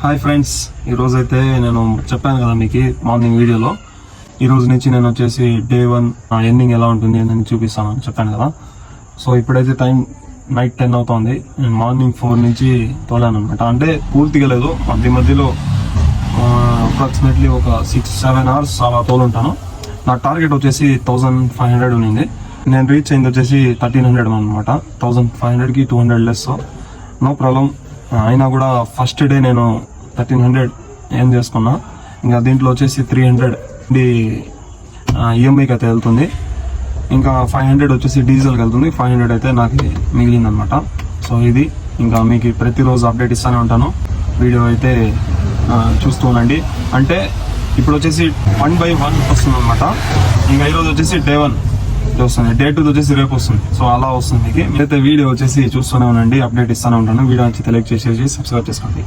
Hi friends, ఈరోజు అయితే నేను చెప్పాను కదా మీకు మార్నింగ్ వీడియోలో, ఈ రోజు నుంచి నేను వచ్చేసి డే 1 ఎండింగ్ ఎలా ఉంటుంది అని చూపిస్తాను చెప్పాను కదా. సో ఇప్పుడైతే టైం నైట్ 10 అవుతుంది. నేను మార్నింగ్ 4 నుంచి తోలాను అనమాట. అంటే పూర్తిగా లేదు, మధ్యలో అప్రాక్సిమేట్లీ ఒక 6-7 అవర్స్ అలా తోలుంటాను. నా టార్గెట్ వచ్చేసి 1500 ఉంది. నేను రీచ్ అయింది వచ్చేసి 1300 అనమాట. 1500కి 200 లెస్, నో ప్రాబ్లం. అయినా కూడా ఫస్ట్ డే నేను 1300 ఏం చేసుకున్నా. ఇంకా దీంట్లో వచ్చేసి 300 ఈఎంఐకి అయితే వెళ్తుంది, ఇంకా 500 వచ్చేసి డీజిల్కి వెళ్తుంది. 500 అయితే నాకు మిగిలిందనమాట. సో ఇది ఇంకా మీకు ప్రతిరోజు అప్డేట్ ఇస్తూనే ఉంటాను. వీడియో అయితే చూస్తూ ఉండండి. అంటే ఇప్పుడు వచ్చేసి 1 by 1 వస్తుంది అనమాట. ఇంకా ఈరోజు వచ్చేసి డే 1 వస్తుంది, డే 2 వచ్చేసి రేపు వస్తుంది. సో అలా వస్తుంది మీకు. మీరైతే వీడియో వచ్చేసి చూస్తూనే ఉండండి, అప్డేట్ ఇస్తూనే ఉంటాను. వీడియో వచ్చి లైక్ చేసేసి సబ్స్క్రైబ్ చేసుకోండి.